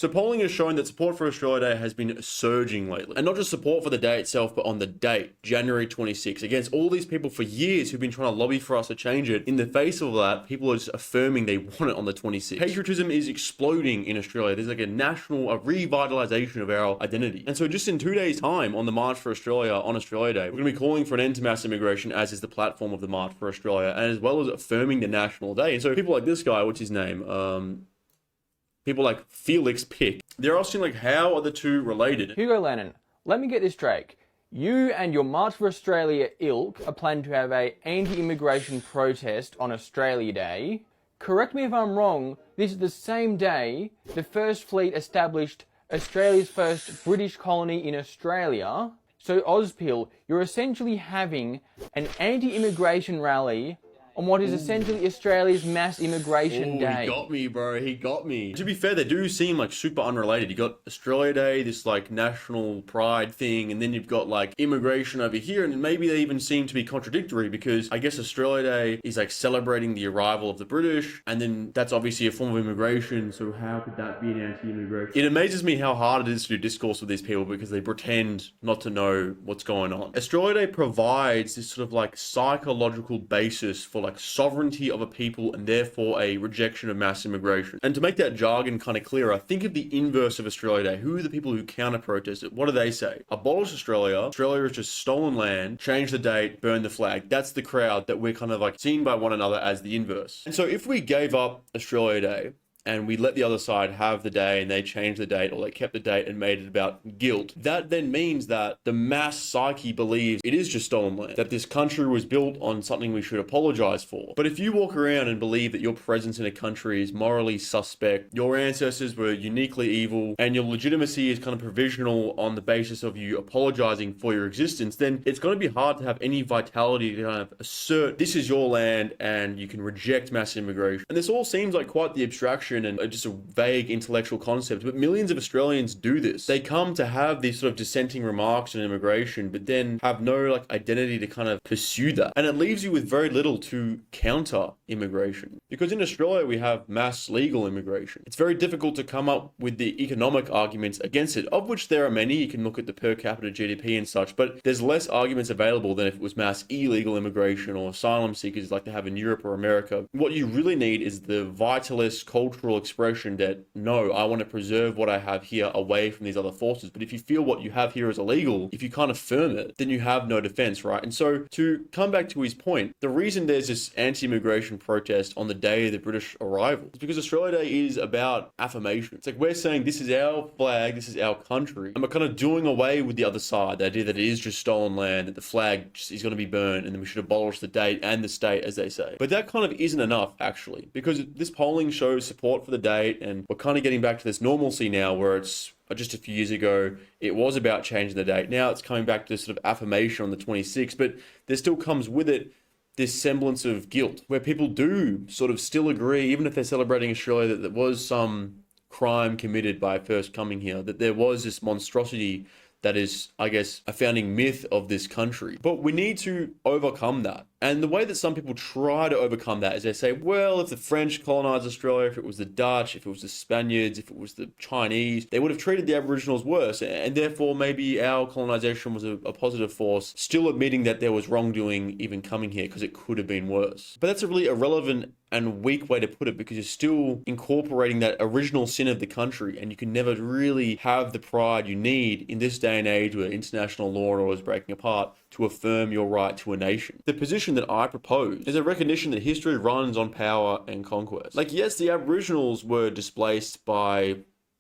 So polling has shown that support for Australia Day has been surging lately. And not just support for the day itself, but on the date, January 26, against all these people for years who've been trying to lobby for us to change it. In the face of that, people are just affirming they want it on the 26th. Patriotism is exploding in Australia. There's like a revitalisation of our identity. And so just in 2 days' time on the March for Australia, on Australia Day, we're going to be calling for an end to mass immigration, as is the platform of the March for Australia, and as well as affirming the national day. And so people like this guy, what's his name? People like Felix Pick, they're asking like, how are the two related? Hugo Lennon, let me get this straight. You and your March for Australia ilk are planning to have a anti-immigration protest on Australia Day. Correct me if I'm wrong, this is the same day the First Fleet established Australia's first British colony in Australia. So Ozpil, you're essentially having an anti-immigration rally on what is essentially Australia's mass immigration day. He got me, bro. He got me. To be fair, they do seem like super unrelated. You got Australia Day, this like national pride thing, and then you've got like immigration over here, and maybe they even seem to be contradictory because I guess Australia Day is like celebrating the arrival of the British, and then that's obviously a form of immigration, so how could that be an anti-immigration? It amazes me how hard it is to do discourse with these people because they pretend not to know what's going on. Australia Day provides this sort of like psychological basis for like sovereignty of a people and therefore a rejection of mass immigration. And to make that jargon kind of clearer, think of the inverse of Australia Day. Who are the people who counter-protest it? What do they say? Abolish Australia. Australia is just stolen land. Change the date. Burn the flag. That's the crowd that we're kind of like seen by one another as the inverse. And so if we gave up Australia Day and we let the other side have the day and they changed the date or they kept the date and made it about guilt, that then means that the mass psyche believes it is just stolen land, that this country was built on something we should apologize for. But if you walk around and believe that your presence in a country is morally suspect, your ancestors were uniquely evil, and your legitimacy is kind of provisional on the basis of you apologizing for your existence, then it's going to be hard to have any vitality to kind of assert this is your land and you can reject mass immigration. And this all seems like quite the abstraction and just a vague intellectual concept, but millions of Australians do this. They come to have these sort of dissenting remarks on immigration, but then have no like identity to kind of pursue that. And it leaves you with very little to counter immigration. Because in Australia, we have mass legal immigration. It's very difficult to come up with the economic arguments against it, of which there are many. You can look at the per capita GDP and such, but there's less arguments available than if it was mass illegal immigration or asylum seekers like they have in Europe or America. What you really need is the vitalist cultural expression that, no, I want to preserve what I have here away from these other forces. But if you feel what you have here is illegal, if you can't affirm it, then you have no defense, right? And so to come back to his point, the reason there's this anti-immigration protest on the day of the British arrival is because Australia Day is about affirmation. It's like we're saying this is our flag, this is our country, and we're kind of doing away with the other side, the idea that it is just stolen land, that the flag just is going to be burned, and then we should abolish the date and the state, as they say. But that kind of isn't enough, actually, because this polling shows support for the date, and we're kind of getting back to this normalcy now where it's just a few years ago it was about changing the date. Now it's coming back to this sort of affirmation on the 26th, but there still comes with it this semblance of guilt where people do sort of still agree, even if they're celebrating Australia, that there was some crime committed by first coming here, that there was this monstrosity that is, I guess, a founding myth of this country. But we need to overcome that. And the way that some people try to overcome that is they say, well, if the French colonized Australia, if it was the Dutch, if it was the Spaniards, if it was the Chinese, they would have treated the Aboriginals worse. And therefore, maybe our colonization was a positive force, still admitting that there was wrongdoing even coming here because it could have been worse. But that's a really irrelevant and weak way to put it, because you're still incorporating that original sin of the country, and you can never really have the pride you need in this day and age where international law and order is breaking apart to affirm your right to a nation. The position that I propose is a recognition that history runs on power and conquest. Like, yes, the Aboriginals were displaced by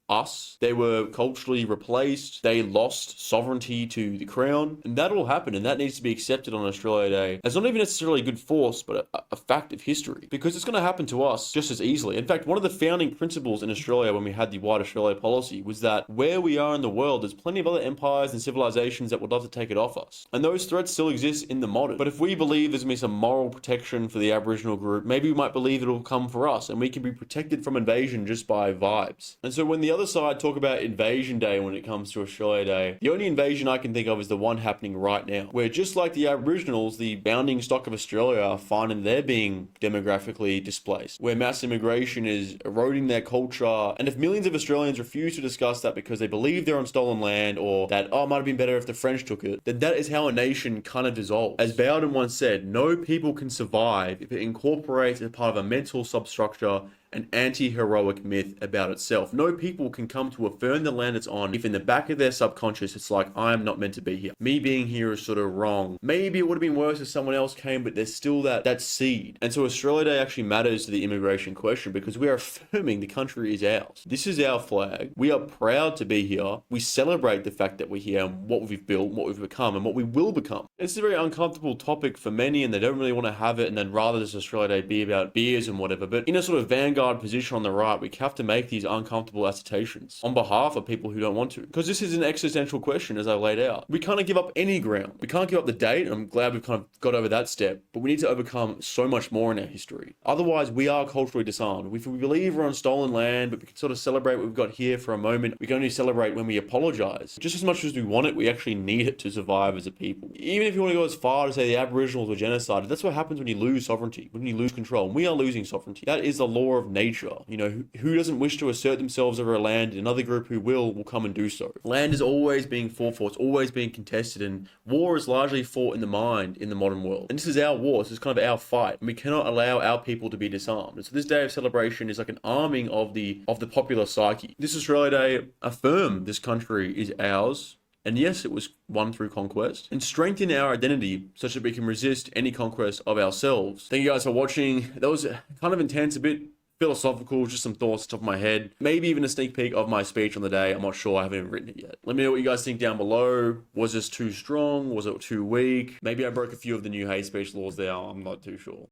us. They were culturally replaced. They lost sovereignty to the crown. And that all happened, and that needs to be accepted on Australia Day as not even necessarily a good force, but a fact of history. Because it's going to happen to us just as easily. In fact, one of the founding principles in Australia when we had the White Australia policy was that where we are in the world, there's plenty of other empires and civilizations that would love to take it off us. And those threats still exist in the modern. But if we believe there's going to be some moral protection for the Aboriginal group, maybe we might believe it'll come for us, and we can be protected from invasion just by vibes. And so when the other other side talk about invasion day when it comes to Australia Day. The only invasion I can think of is the one happening right now, where just like the Aboriginals, the founding stock of Australia are finding they're being demographically displaced, where mass immigration is eroding their culture. And if millions of Australians refuse to discuss that because they believe they're on stolen land, or that, oh, it might have been better if the French took it, then that is how a nation kind of dissolves. As Bowden once said, no people can survive if it incorporates as part of a mental substructure an anti-heroic myth about itself. No people can come to affirm the land it's on if in the back of their subconscious it's like, I am not meant to be here. Me being here is sort of wrong. Maybe it would have been worse if someone else came, but there's still that seed. And so Australia Day actually matters to the immigration question because we are affirming the country is ours. This is our flag. We are proud to be here. We celebrate the fact that we're here and what we've built, what we've become, and what we will become. It's a very uncomfortable topic for many, and they don't really want to have it, and then rather does Australia Day be about beers and whatever. But in a sort of vanguard position on the right, we have to make these uncomfortable assertions on behalf of people who don't want to, because this is an existential question, as I laid out. We can't give up any ground. We can't give up the date. I'm glad we've kind of got over that step, but we need to overcome so much more in our history. Otherwise, we are culturally disarmed. If we believe we're on stolen land, but we can sort of celebrate what we've got here for a moment, we can only celebrate when we apologize. Just as much as we want it, we actually need it to survive as a people. Even if you want to go as far to say the Aboriginals were genocided, that's what happens when you lose sovereignty, when you lose control. And we are losing sovereignty. That is the law of nature. You know, who doesn't wish to assert themselves over a land? Another group who will come and do so. Land is always being fought for. It's always being contested, and war is largely fought in the mind in the modern world. And this is our war. This is kind of our fight, and we cannot allow our people to be disarmed. And so this day of celebration is like an arming of the popular psyche. This Australia Day affirm this country is ours. And yes, it was won through conquest, and strengthen our identity such that we can resist any conquest of ourselves. Thank you guys for watching. That was kind of intense, a bit philosophical, just some thoughts off the top of my head. Maybe even a sneak peek of my speech on the day. I'm not sure. I haven't even written it yet. Let me know what you guys think down below. Was this too strong? Was it too weak? Maybe I broke a few of the new hate speech laws there. I'm not too sure.